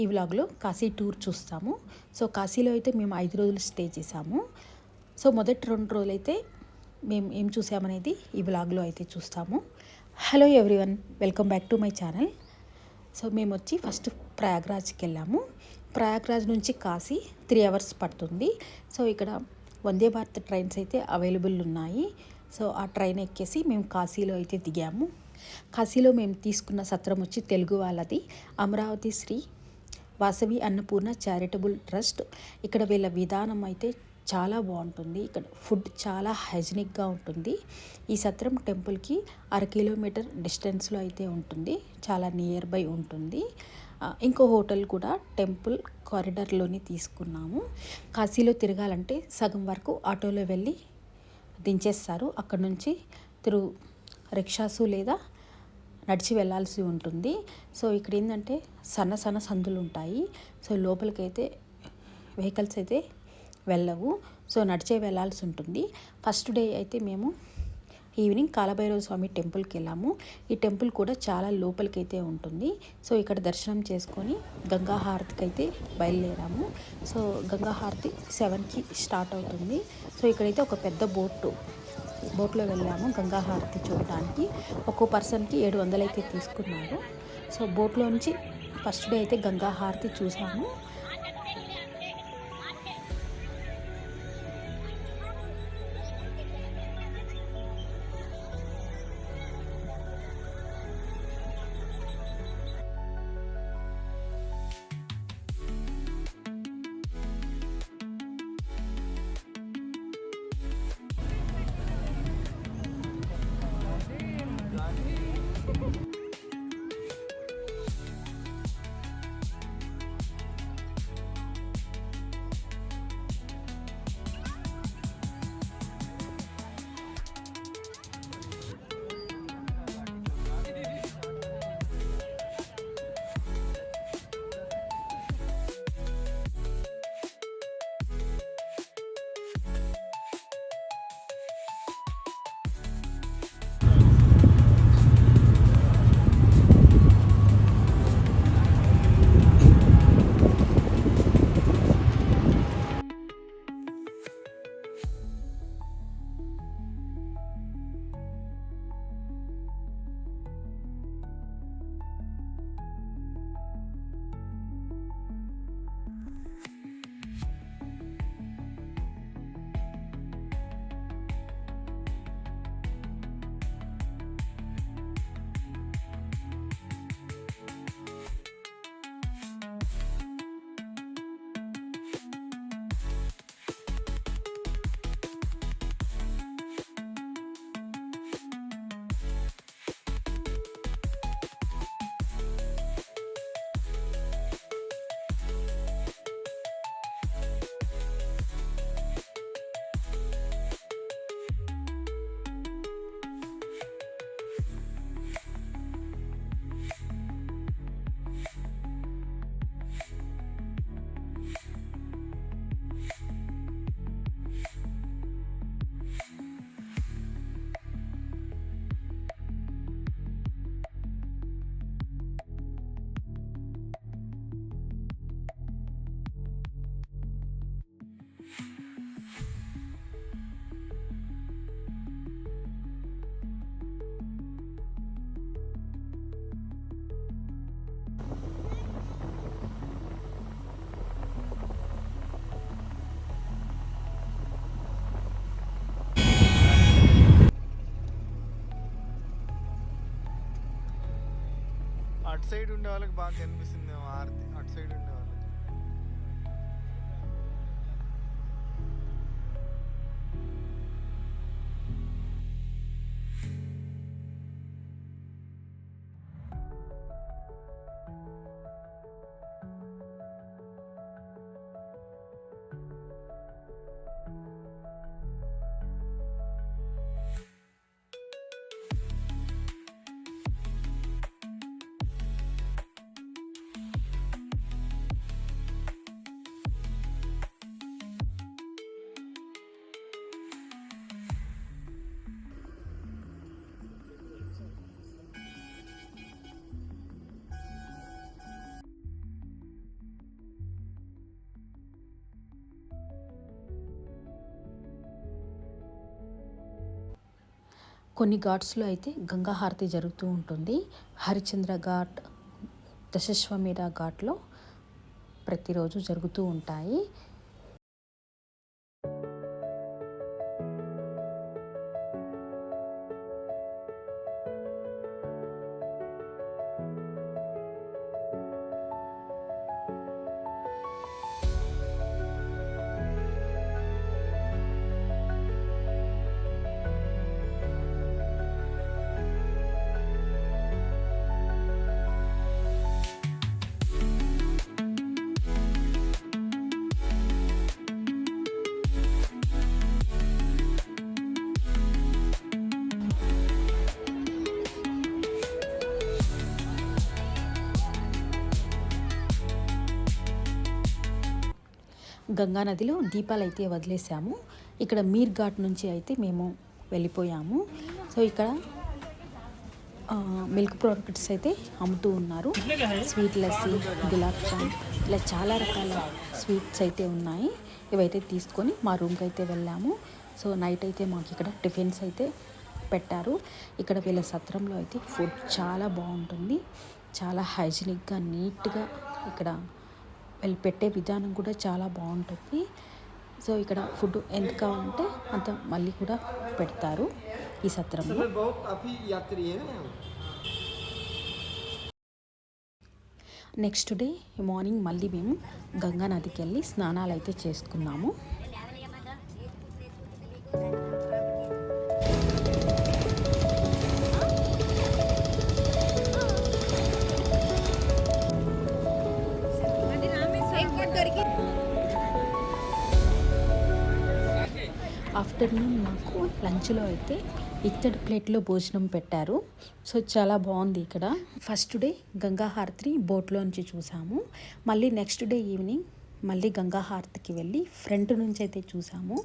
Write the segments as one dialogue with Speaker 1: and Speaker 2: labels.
Speaker 1: ఈ వ్లాగ్లో కాశీ టూర్ చూస్తాము. సో కాశీలో అయితే మేము 5 రోజులు స్టే చేసాము. సో మొదటి 2 రోజులు అయితే మేము ఏం చూసామనేది ఈ వ్లాగ్లో అయితే చూస్తాము. Hello everyone, welcome back to my channel. So మేము వచ్చి ఫస్ట్ ప్రయాగ్రాజ్కి వెళ్ళాము. ప్రయాగ్రాజ్ నుంచి కాశీ 3 అవర్స్ పడుతుంది. సో ఇక్కడ వందే భారత్ ట్రైన్స్ అయితే అవైలబుల్ ఉన్నాయి. సో ఆ ట్రైన్ ఎక్కేసి మేము కాశీలో అయితే దిగాము. కాశీలో మేము తీసుకున్న సత్రం వచ్చి తెలుగు వాళ్ళది, అమరావతి శ్రీ వాసవి అన్నపూర్ణ చారిటబుల్ ట్రస్ట్. ఇక్కడ వీళ్ళ విధానం అయితే చాలా బాగుంటుంది. ఇక్కడ ఫుడ్ చాలా హైజీనిక్గా ఉంటుంది. ఈ సత్రం టెంపుల్కి 1/2 కిలోమీటర్ డిస్టెన్స్లో అయితే ఉంటుంది, చాలా నియర్ బై ఉంటుంది. ఇంకో హోటల్ కూడా టెంపుల్ కారిడార్లోనే తీసుకున్నాము. కాశీలో తిరగాలంటే సగం వరకు ఆటోలో వెళ్ళి దించేస్తారు. అక్కడ నుంచి రిక్షాసు లేదా నడిచి వెళ్ళాల్సి ఉంటుంది. సో ఇక్కడ ఏంటంటే సన్న సందులు ఉంటాయి. సో లోపలికైతే వెహికల్స్ అయితే వెళ్ళవు. సో నడిచే వెళ్ళాల్సి ఉంటుంది. ఫస్ట్ డే అయితే మేము ఈవినింగ్ కాలభైరవ స్వామి టెంపుల్కి వెళ్ళాము. ఈ టెంపుల్ కూడా చాలా లోపలికైతే ఉంటుంది. సో ఇక్కడ దర్శనం చేసుకొని గంగా హారతికి అయితే బయలుదేరాము. సో గంగా హారతి 7కి స్టార్ట్ అవుతుంది. సో ఇక్కడైతే ఒక పెద్ద బోట్లో వెళ్ళాము గంగా హారతి చూడడానికి. ఒక్కో పర్సన్కి 700 అయితే తీసుకున్నారు. సో బోట్లో నుంచి ఫస్ట్ డే అయితే గంగా హారతి చూసాము.
Speaker 2: అటు సైడ్ ఉండే వాళ్ళకి బాగా కనిపిస్తుంది ఆరతి, అటు సైడ్ ఉండే వాళ్ళకి.
Speaker 1: కొన్ని ఘాట్స్లో అయితే గంగా హారతి జరుగుతూ ఉంటుంది. హరిశ్చంద్ర ఘాట్, దశశ్వమేధ ఘాట్లో ప్రతిరోజు జరుగుతూ ఉంటాయి. గంగా నదిలో దీపాలు అయితే వదిలేసాము. ఇక్కడ మీర్ ఘాట్ నుంచి అయితే మేము వెళ్ళిపోయాము. సో ఇక్కడ మిల్క్ ప్రోడక్ట్స్ అయితే అమ్ముతూ ఉన్నారు. స్వీట్ లస్సీ, గులాబ్ జామ్, ఇలా చాలా రకాల స్వీట్స్ అయితే ఉన్నాయి. ఇవైతే తీసుకొని మా రూమ్కి అయితే వెళ్ళాము. సో నైట్ అయితే మాకు ఇక్కడ టిఫిన్స్ అయితే పెట్టారు. ఇక్కడ వీళ్ళ సత్రంలో అయితే ఫుడ్ చాలా బాగుంటుంది. చాలా హైజీనిక్గా, నీట్గా ఇక్కడ వీళ్ళు పెట్టే విధానం కూడా చాలా బాగుంటుంది. సో ఇక్కడ ఫుడ్ ఎంత కావాలంటే అంత మళ్ళీ కూడా పెడతారు ఈ సత్రంలో. నెక్స్ట్ డే మార్నింగ్ మళ్ళీ మేము గంగా నదికి వెళ్ళి స్నానాలు అయితే చేసుకున్నాము. ఆఫ్టర్నూన్ మాకు లంచ్లో అయితే ఇత్తడి ప్లేట్లో భోజనం పెట్టారు. సో చాలా బాగుంది ఇక్కడ. ఫస్ట్ డే గంగా హారతిని బోట్లోంచి చూసాము. మళ్ళీ నెక్స్ట్ డే ఈవినింగ్ మళ్ళీ గంగా హారతికి వెళ్ళి ఫ్రంట్ నుంచి అయితే చూసాము.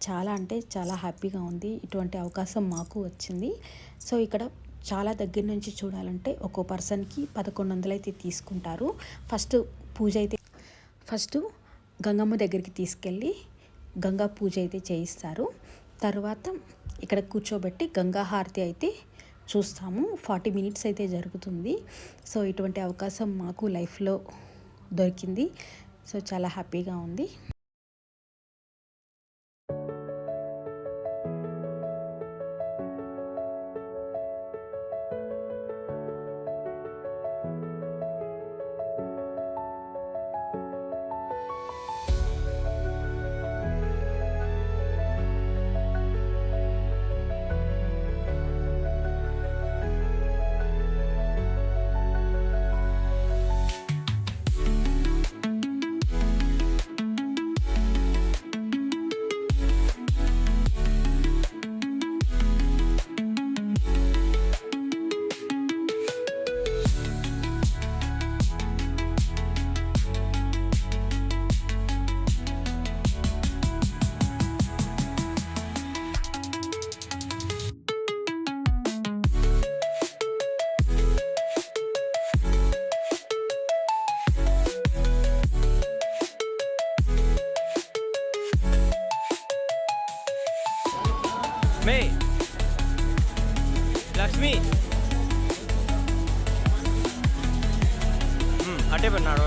Speaker 1: చాలా అంటే చాలా హ్యాపీగా ఉంది. ఇటువంటి అవకాశం మాకు వచ్చింది. సో ఇక్కడ చాలా దగ్గర నుంచి చూడాలంటే ఒక్కో పర్సన్కి 1100 అయితే తీసుకుంటారు. ఫస్ట్ గంగమ్మ దగ్గరికి తీసుకెళ్ళి గంగా పూజ అయితే చేయిస్తారు. తర్వాత ఇక్కడ కూర్చోబెట్టి గంగా హారతి అయితే చూస్తాము. 40 మినిట్స్ అయితే జరుగుతుంది. సో ఇటువంటి అవకాశం మాకు లైఫ్లో దొరికింది. సో చాలా హ్యాపీగా ఉంది.
Speaker 3: మే లక్ష్మి అట్టే పెట్టినాడు